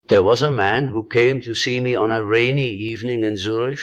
There was a man who came to see me on a rainy evening in Zurich.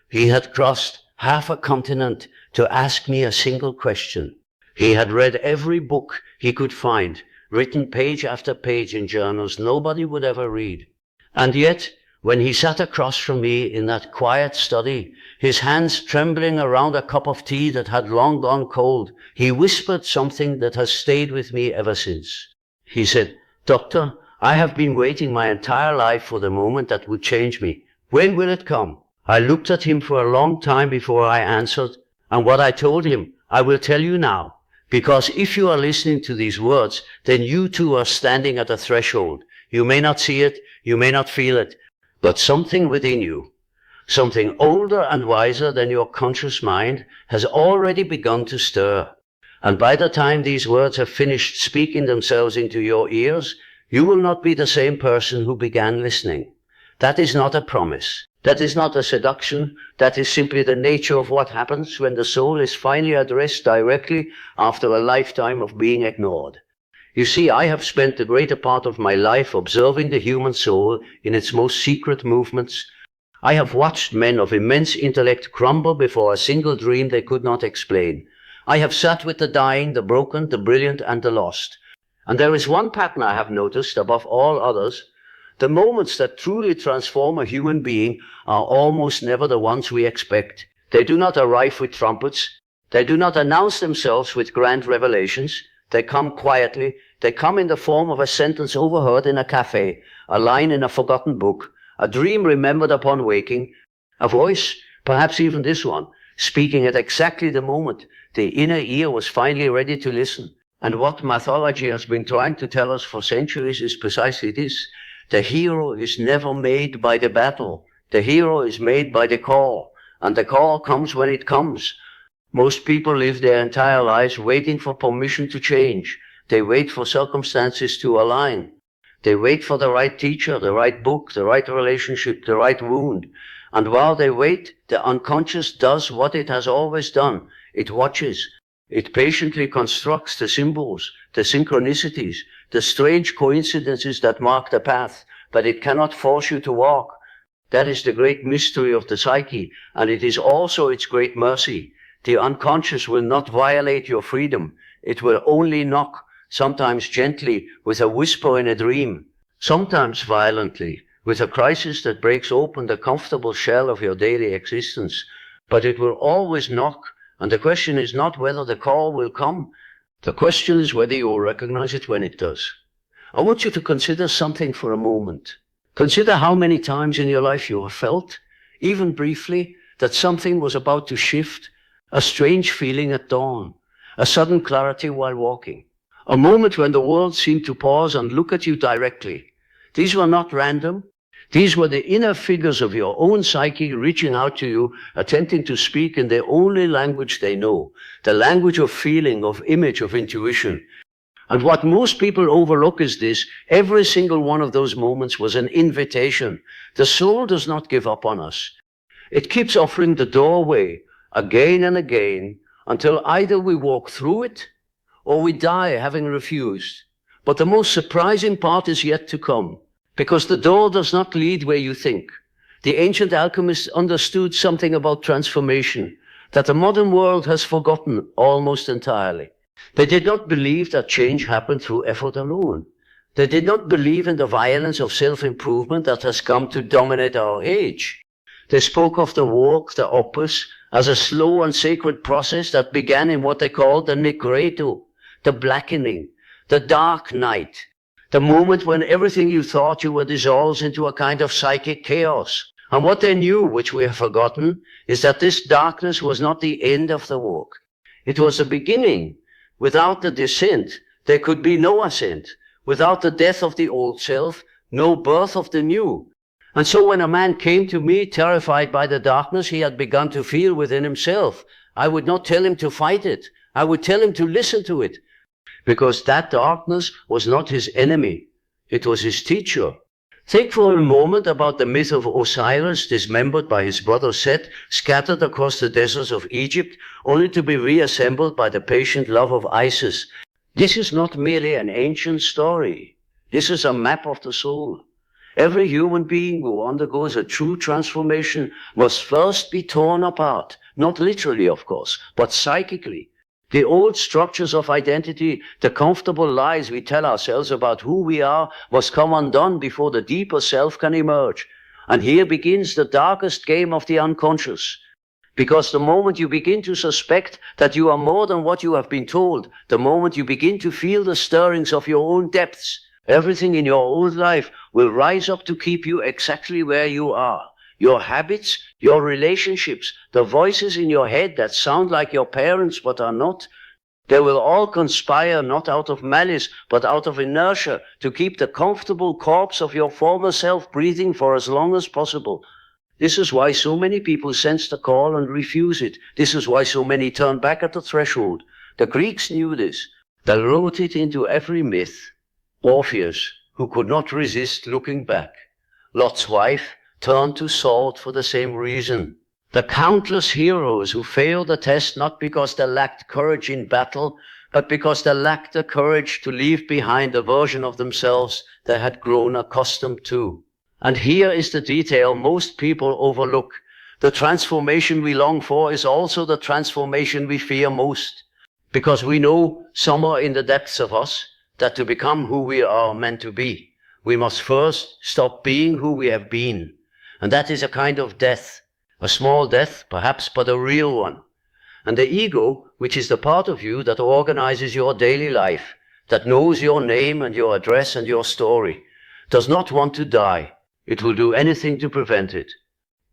He had crossed half a continent to ask me a single question. He had read every book he could find, written page after page in journals nobody would ever read. And yet, when he sat across from me in that quiet study, his hands trembling around a cup of tea that had long gone cold, he whispered something that has stayed with me ever since. He said, "Doctor, I have been waiting my entire life for the moment that would change me. When will it come?" I looked at him for a long time before I answered, and what I told him, I will tell you now. Because if you are listening to these words, then you too are standing at a threshold. You may not see it, you may not feel it, but something within you, something older and wiser than your conscious mind, has already begun to stir. And by the time these words have finished speaking themselves into your ears, you will not be the same person who began listening. That is not a promise. That is not a seduction. That is simply the nature of what happens when the soul is finally addressed directly after a lifetime of being ignored. You see, I have spent the greater part of my life observing the human soul in its most secret movements. I have watched men of immense intellect crumble before a single dream they could not explain. I have sat with the dying, the broken, the brilliant, and the lost. And there is one pattern I have noticed above all others. The moments that truly transform a human being are almost never the ones we expect. They do not arrive with trumpets. They do not announce themselves with grand revelations. They come quietly. They come in the form of a sentence overheard in a cafe, a line in a forgotten book, a dream remembered upon waking, a voice, perhaps even this one, speaking at exactly the moment the inner ear was finally ready to listen. And what mythology has been trying to tell us for centuries is precisely this. The hero is never made by the battle. The hero is made by the call, and the call comes when it comes. Most people live their entire lives waiting for permission to change. They wait for circumstances to align. They wait for the right teacher, the right book, the right relationship, the right wound. And while they wait, the unconscious does what it has always done. It watches. It patiently constructs the symbols, the synchronicities, the strange coincidences that mark the path, but it cannot force you to walk. That is the great mystery of the psyche, and it is also its great mercy. The unconscious will not violate your freedom. It will only knock, sometimes gently, with a whisper in a dream, sometimes violently, with a crisis that breaks open the comfortable shell of your daily existence. But it will always knock, and the question is not whether the call will come. The question is whether you will recognize it when it does. I want you to consider something for a moment. Consider how many times in your life you have felt, even briefly, that something was about to shift, a strange feeling at dawn, a sudden clarity while walking, a moment when the world seemed to pause and look at you directly. These were not random. These were the inner figures of your own psyche reaching out to you, attempting to speak in the only language they know, the language of feeling, of image, of intuition. And what most people overlook is this: every single one of those moments was an invitation. The soul does not give up on us. It keeps offering the doorway again and again until either we walk through it or we die having refused. But the most surprising part is yet to come, because the door does not lead where you think. The ancient alchemists understood something about transformation that the modern world has forgotten almost entirely. They did not believe that change happened through effort alone. They did not believe in the violence of self-improvement that has come to dominate our age. They spoke of the walk, the opus, as a slow and sacred process that began in what they called the nigredo, the blackening, the dark night, the moment when everything you thought you were dissolves into a kind of psychic chaos. And what they knew, which we have forgotten, is that this darkness was not the end of the walk. It was the beginning. Without the descent, there could be no ascent. Without the death of the old self, no birth of the new. And so when a man came to me, terrified by the darkness he had begun to feel within himself, I would not tell him to fight it. I would tell him to listen to it. Because that darkness was not his enemy. It was his teacher. Think for a moment about the myth of Osiris, dismembered by his brother Set, scattered across the deserts of Egypt, only to be reassembled by the patient love of Isis. This is not merely an ancient story. This is a map of the soul. Every human being who undergoes a true transformation must first be torn apart, not literally, of course, but psychically. The old structures of identity, the comfortable lies we tell ourselves about who we are, must come undone before the deeper self can emerge. And here begins the darkest game of the unconscious. Because the moment you begin to suspect that you are more than what you have been told, the moment you begin to feel the stirrings of your own depths, everything in your old life will rise up to keep you exactly where you are. Your habits, your relationships, the voices in your head that sound like your parents but are not, they will all conspire not out of malice but out of inertia to keep the comfortable corpse of your former self breathing for as long as possible. This is why so many people sense the call and refuse it. This is why so many turn back at the threshold. The Greeks knew this. They wrote it into every myth. Orpheus, who could not resist looking back. Lot's wife turned to salt for the same reason. The countless heroes who failed the test not because they lacked courage in battle, but because they lacked the courage to leave behind a version of themselves they had grown accustomed to. And here is the detail most people overlook. The transformation we long for is also the transformation we fear most. Because we know somewhere in the depths of us that to become who we are meant to be, we must first stop being who we have been. And that is a kind of death. A small death, perhaps, but a real one. And the ego, which is the part of you that organizes your daily life, that knows your name and your address and your story, does not want to die. It will do anything to prevent it.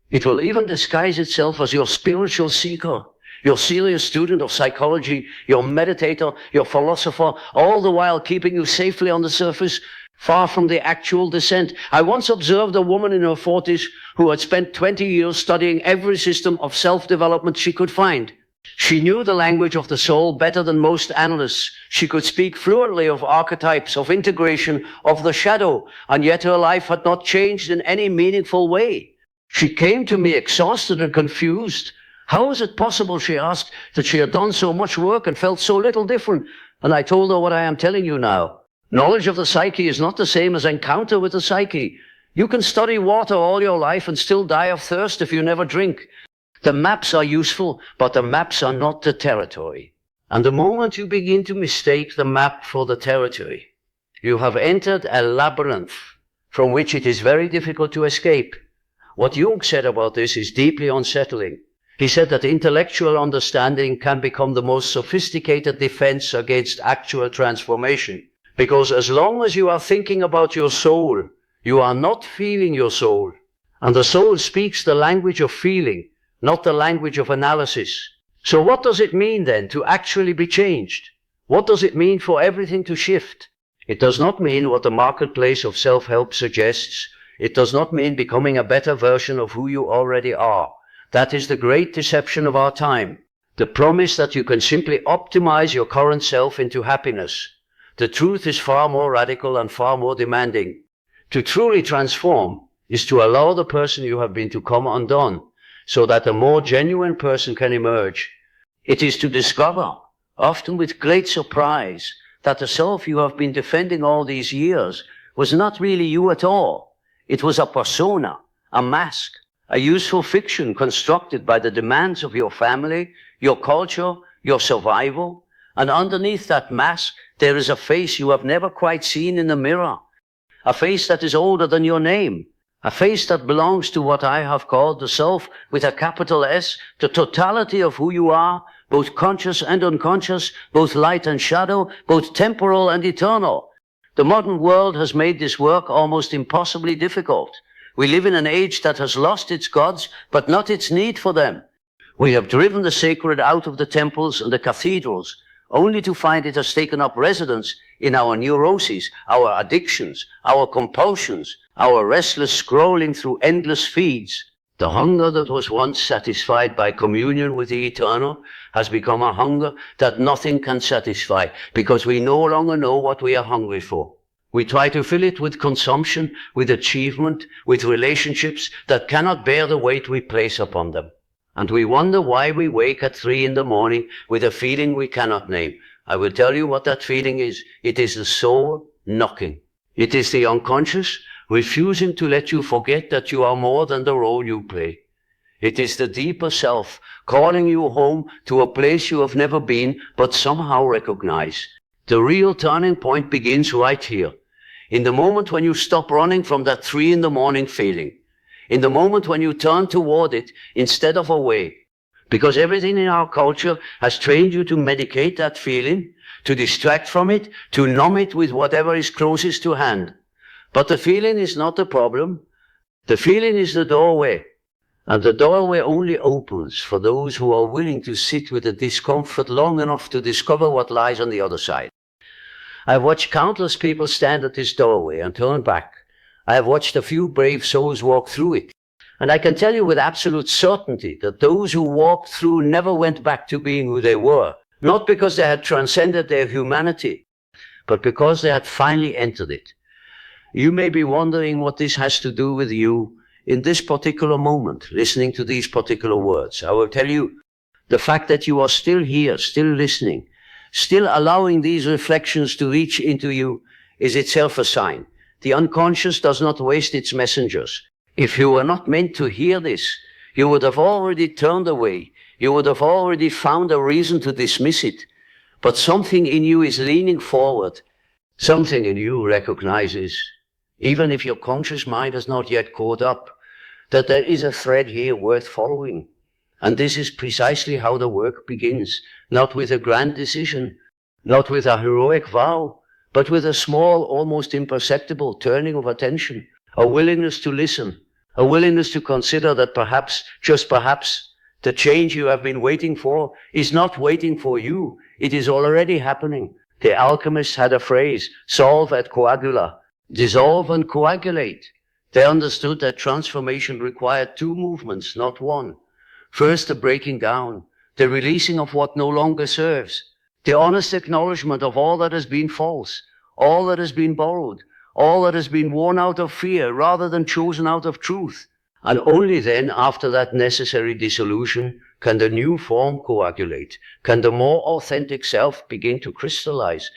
It will even disguise itself as your spiritual seeker, your serious student of psychology, your meditator, your philosopher, all the while keeping you safely on the surface, far from the actual descent. I once observed a woman in her 40s who had spent 20 years studying every system of self-development she could find. She knew the language of the soul better than most analysts. She could speak fluently of archetypes, of integration, of the shadow, and yet her life had not changed in any meaningful way. She came to me exhausted and confused. How was it possible, she asked, that she had done so much work and felt so little different? And I told her what I am telling you now. Knowledge of the psyche is not the same as encounter with the psyche. You can study water all your life and still die of thirst if you never drink. The maps are useful, but the maps are not the territory. And the moment you begin to mistake the map for the territory, you have entered a labyrinth from which it is very difficult to escape. What Jung said about this is deeply unsettling. He said that intellectual understanding can become the most sophisticated defense against actual transformation. Because as long as you are thinking about your soul, you are not feeling your soul. And the soul speaks the language of feeling, not the language of analysis. So what does it mean then to actually be changed? What does it mean for everything to shift? It does not mean what the marketplace of self-help suggests. It does not mean becoming a better version of who you already are. That is the great deception of our time. The promise that you can simply optimize your current self into happiness. The truth is far more radical and far more demanding. To truly transform is to allow the person you have been to come undone, so that a more genuine person can emerge. It is to discover, often with great surprise, that the self you have been defending all these years was not really you at all. It was a persona, a mask, a useful fiction constructed by the demands of your family, your culture, your survival. And underneath that mask, there is a face you have never quite seen in the mirror. A face that is older than your name. A face that belongs to what I have called the self with a capital S, the totality of who you are, both conscious and unconscious, both light and shadow, both temporal and eternal. The modern world has made this work almost impossibly difficult. We live in an age that has lost its gods, but not its need for them. We have driven the sacred out of the temples and the cathedrals, only to find it has taken up residence in our neuroses, our addictions, our compulsions, our restless scrolling through endless feeds. The hunger that was once satisfied by communion with the eternal has become a hunger that nothing can satisfy, because we no longer know what we are hungry for. We try to fill it with consumption, with achievement, with relationships that cannot bear the weight we place upon them. And we wonder why we wake at 3 a.m. with a feeling we cannot name. I will tell you what that feeling is. It is the soul knocking. It is the unconscious refusing to let you forget that you are more than the role you play. It is the deeper self calling you home to a place you have never been but somehow recognize. The real turning point begins right here. In the moment when you stop running from that 3 a.m. feeling. In the moment when you turn toward it instead of away. Because everything in our culture has trained you to medicate that feeling, to distract from it, to numb it with whatever is closest to hand. But the feeling is not the problem. The feeling is the doorway. And the doorway only opens for those who are willing to sit with the discomfort long enough to discover what lies on the other side. I've watched countless people stand at this doorway and turn back. I have watched a few brave souls walk through it. And I can tell you with absolute certainty that those who walked through never went back to being who they were. Not because they had transcended their humanity, but because they had finally entered it. You may be wondering what this has to do with you in this particular moment, listening to these particular words. I will tell you, the fact that you are still here, still listening, still allowing these reflections to reach into you is itself a sign. The unconscious does not waste its messengers. If you were not meant to hear this, you would have already turned away. You would have already found a reason to dismiss it. But something in you is leaning forward. Something in you recognizes, even if your conscious mind has not yet caught up, that there is a thread here worth following. And this is precisely how the work begins, not with a grand decision, not with a heroic vow, but with a small, almost imperceptible turning of attention, a willingness to listen, a willingness to consider that perhaps, just perhaps, the change you have been waiting for is not waiting for you. It is already happening. The alchemists had a phrase, solve et coagula, dissolve and coagulate. They understood that transformation required 2 movements, not 1. First, the breaking down, the releasing of what no longer serves, the honest acknowledgement of all that has been false, all that has been borrowed, all that has been worn out of fear rather than chosen out of truth. And only then, after that necessary dissolution, can the new form coagulate, can the more authentic self begin to crystallize.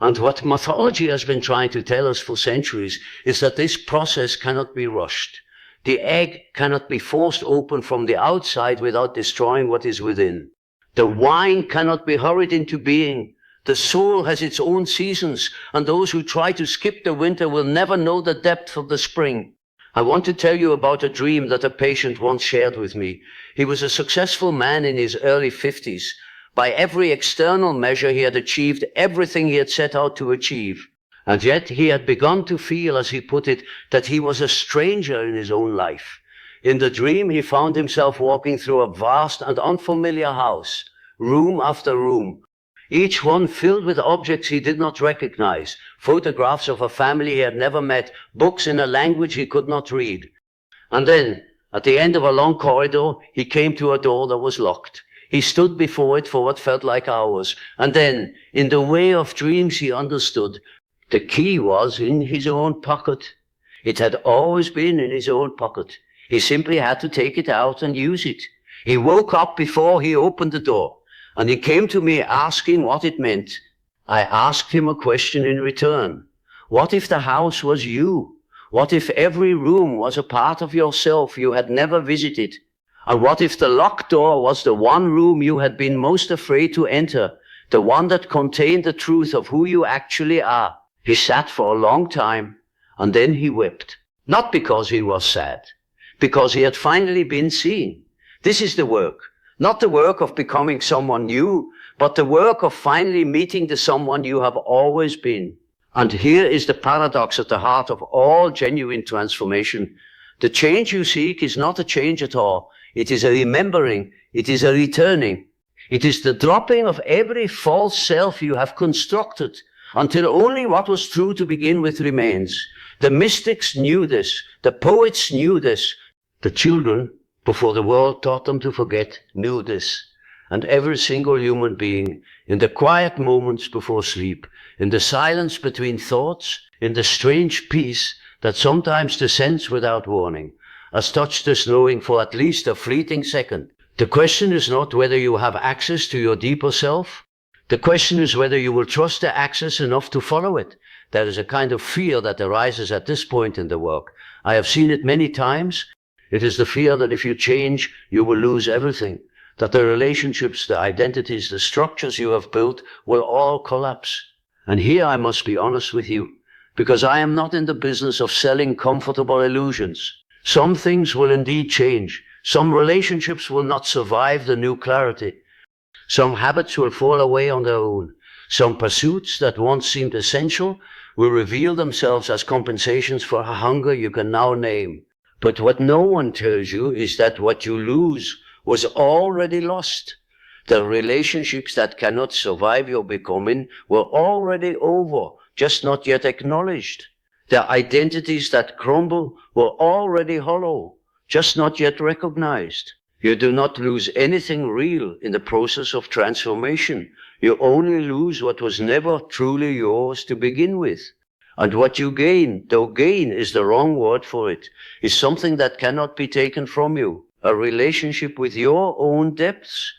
And what mythology has been trying to tell us for centuries is that this process cannot be rushed. The egg cannot be forced open from the outside without destroying what is within. The wine cannot be hurried into being. The soul has its own seasons, and those who try to skip the winter will never know the depth of the spring. I want to tell you about a dream that a patient once shared with me. He was a successful man in his early 50s. By every external measure, he had achieved everything he had set out to achieve. And yet he had begun to feel, as he put it, that he was a stranger in his own life. In the dream, he found himself walking through a vast and unfamiliar house, room after room, each one filled with objects he did not recognize, photographs of a family he had never met, books in a language he could not read. And then, at the end of a long corridor, he came to a door that was locked. He stood before it for what felt like hours. And then, in the way of dreams, he understood. The key was in his own pocket. It had always been in his own pocket. He simply had to take it out and use it. He woke up before he opened the door, and he came to me asking what it meant. I asked him a question in return. What if the house was you? What if every room was a part of yourself you had never visited? And what if the locked door was the one room you had been most afraid to enter, the one that contained the truth of who you actually are? He sat for a long time, and then he wept. Not because he was sad, because he had finally been seen. This is the work. Not the work of becoming someone new, but the work of finally meeting the someone you have always been. And here is the paradox at the heart of all genuine transformation. The change you seek is not a change at all. It is a remembering. It is a returning. It is the dropping of every false self you have constructed until only what was true to begin with remains. The mystics knew this. The poets knew this. The children, before the world taught them to forget, knew this. And every single human being, in the quiet moments before sleep, in the silence between thoughts, in the strange peace that sometimes descends without warning, has touched this knowing for at least a fleeting second. The question is not whether you have access to your deeper self. The question is whether you will trust the access enough to follow it. there is a kind of fear that arises at this point in the work. I have seen it many times. It is the fear that if you change, you will lose everything, that the relationships, the identities, the structures you have built will all collapse. And here I must be honest with you, because I am not in the business of selling comfortable illusions. Some things will indeed change. Some relationships will not survive the new clarity. Some habits will fall away on their own. Some pursuits that once seemed essential will reveal themselves as compensations for a hunger you can now name. But what no one tells you is that what you lose was already lost. The relationships that cannot survive your becoming were already over, just not yet acknowledged. The identities that crumble were already hollow, just not yet recognized. You do not lose anything real in the process of transformation. You only lose what was never truly yours to begin with. And what you gain, though gain is the wrong word for it, is something that cannot be taken from you. A relationship with your own depths.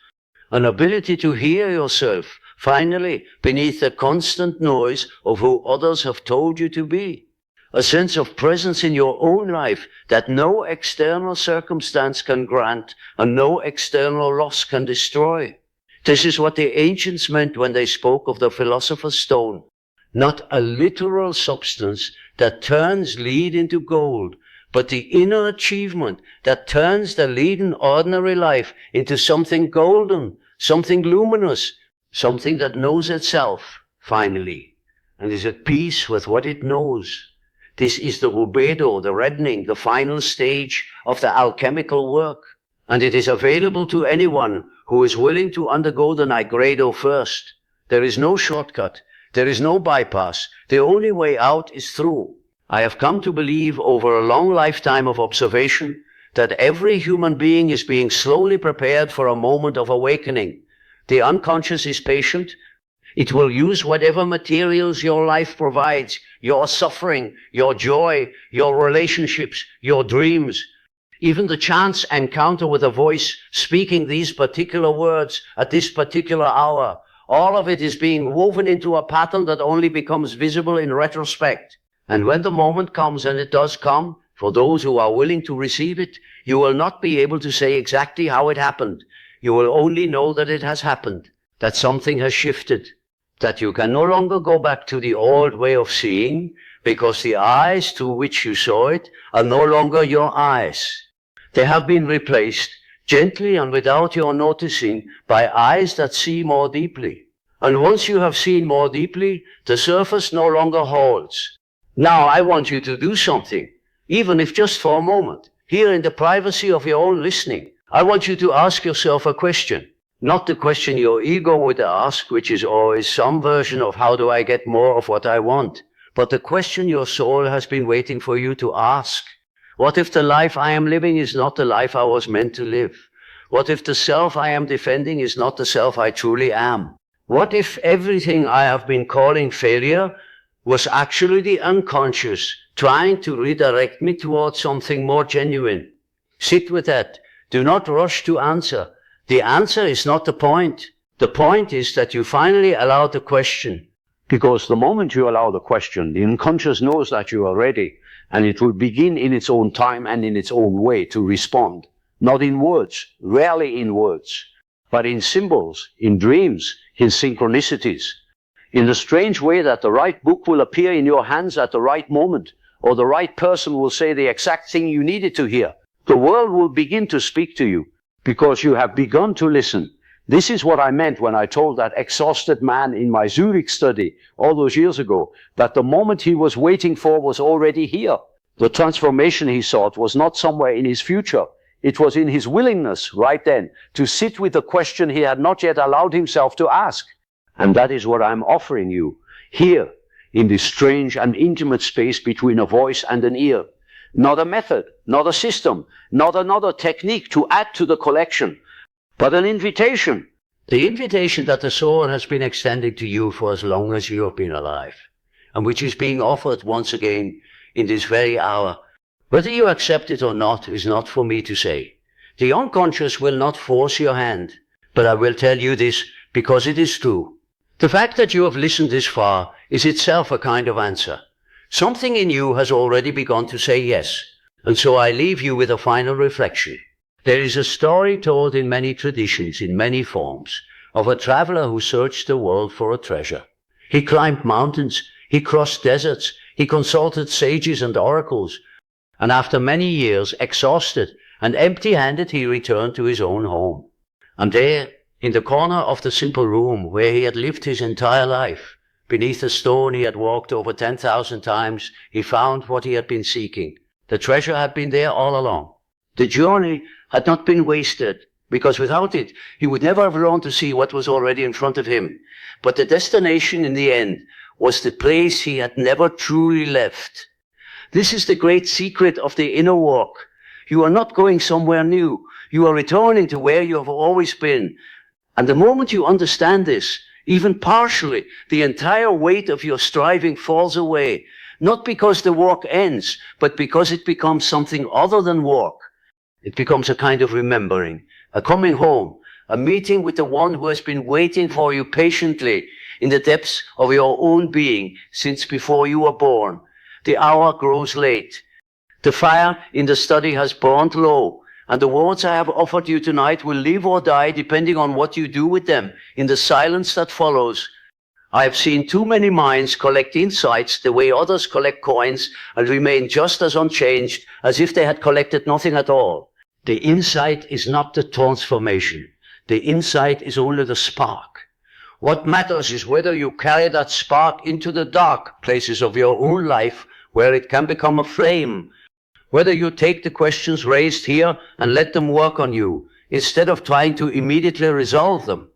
An ability to hear yourself, finally, beneath the constant noise of who others have told you to be. A sense of presence in your own life that no external circumstance can grant and no external loss can destroy. This is what the ancients meant when they spoke of the philosopher's stone. Not a literal substance that turns lead into gold, but the inner achievement that turns the lead in ordinary life into something golden, something luminous, something that knows itself, finally, and is at peace with what it knows. This is the rubedo, the reddening, the final stage of the alchemical work. And it is available to anyone who is willing to undergo the nigredo first. There is no shortcut. There is no bypass. The only way out is through. I have come to believe over a long lifetime of observation that every human being is being slowly prepared for a moment of awakening. The unconscious is patient. It will use whatever materials your life provides, your suffering, your joy, your relationships, your dreams. Even the chance encounter with a voice speaking these particular words at this particular hour. All of it is being woven into a pattern that only becomes visible in retrospect. And when the moment comes, and it does come, for those who are willing to receive it, you will not be able to say exactly how it happened. You will only know that it has happened, that something has shifted, that you can no longer go back to the old way of seeing, because the eyes through which you saw it are no longer your eyes. They have been replaced, gently and without your noticing, by eyes that see more deeply. And once you have seen more deeply, the surface no longer holds. Now I want you to do something, even if just for a moment. Here in the privacy of your own listening, I want you to ask yourself a question. Not the question your ego would ask, which is always some version of how do I get more of what I want, but the question your soul has been waiting for you to ask. What if the life I am living is not the life I was meant to live? What if the self I am defending is not the self I truly am? What if everything I have been calling failure was actually the unconscious trying to redirect me towards something more genuine? Sit with that. Do not rush to answer. The answer is not the point. The point is that you finally allow the question. Because the moment you allow the question, the unconscious knows that you are ready, and it will begin in its own time and in its own way to respond. Not in words, rarely in words, but in symbols, in dreams, in synchronicities. In the strange way that the right book will appear in your hands at the right moment, or the right person will say the exact thing you needed to hear. The world will begin to speak to you, because you have begun to listen. This is what I meant when I told that exhausted man in my Zurich study all those years ago, that the moment he was waiting for was already here. The transformation he sought was not somewhere in his future. It was in his willingness right then to sit with the question he had not yet allowed himself to ask. And that is what I'm offering you, here, in this strange and intimate space between a voice and an ear. Not a method, not a system, not another technique to add to the collection, but an invitation. The invitation that the soul has been extending to you for as long as you have been alive, and which is being offered once again in this very hour. Whether you accept it or not is not for me to say. The unconscious will not force your hand, but I will tell you this because it is true. The fact that you have listened this far is itself a kind of answer. Something in you has already begun to say yes, and so I leave you with a final reflection. There is a story told in many traditions, in many forms, of a traveler who searched the world for a treasure. He climbed mountains, he crossed deserts, he consulted sages and oracles, and after many years, exhausted and empty-handed, he returned to his own home. And there, in the corner of the simple room where he had lived his entire life, beneath a stone he had walked over 10,000 times, he found what he had been seeking. The treasure had been there all along. The journey had not been wasted, because without it, he would never have learned to see what was already in front of him. But the destination in the end was the place he had never truly left. This is the great secret of the inner walk. You are not going somewhere new. You are returning to where you have always been. And the moment you understand this, even partially, the entire weight of your striving falls away. Not because the walk ends, but because it becomes something other than walk. It becomes a kind of remembering, a coming home, a meeting with the one who has been waiting for you patiently in the depths of your own being since before you were born. The hour grows late. The fire in the study has burned low, and the words I have offered you tonight will live or die depending on what you do with them in the silence that follows. I have seen too many minds collect insights the way others collect coins and remain just as unchanged as if they had collected nothing at all. The insight is not the transformation. The insight is only the spark. What matters is whether you carry that spark into the dark places of your own life where it can become a flame. Whether you take the questions raised here and let them work on you instead of trying to immediately resolve them.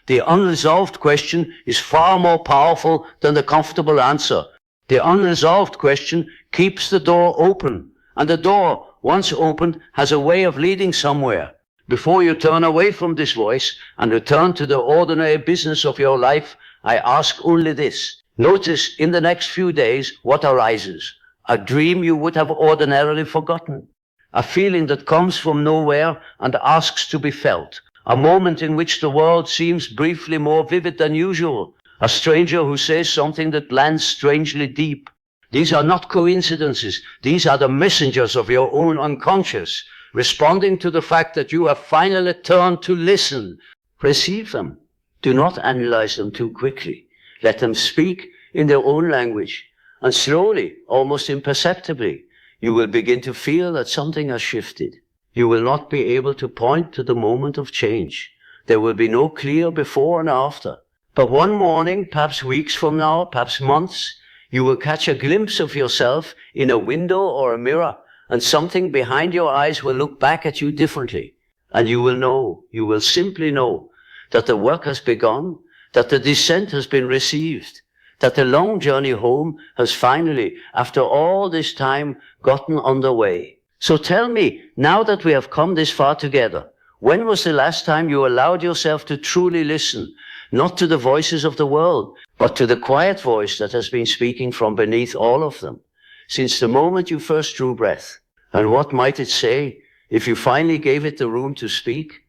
The unresolved question is far more powerful than the comfortable answer. The unresolved question keeps the door open, and the door, once opened, has a way of leading somewhere. Before you turn away from this voice and return to the ordinary business of your life, I ask only this. Notice in the next few days what arises. A dream you would have ordinarily forgotten. A feeling that comes from nowhere and asks to be felt. A moment in which the world seems briefly more vivid than usual. A stranger who says something that lands strangely deep. These are not coincidences. These are the messengers of your own unconscious, responding to the fact that you have finally turned to listen. Receive them. Do not analyze them too quickly. Let them speak in their own language. And slowly, almost imperceptibly, you will begin to feel that something has shifted. You will not be able to point to the moment of change. There will be no clear before and after. But one morning, perhaps weeks from now, perhaps months, you will catch a glimpse of yourself in a window or a mirror, and something behind your eyes will look back at you differently. And you will simply know that the work has begun, that the descent has been received, that the long journey home has finally, after all this time, gotten underway. So tell me, now that we have come this far together, when was the last time you allowed yourself to truly listen, not to the voices of the world, but to the quiet voice that has been speaking from beneath all of them, since the moment you first drew breath? And what might it say if you finally gave it the room to speak?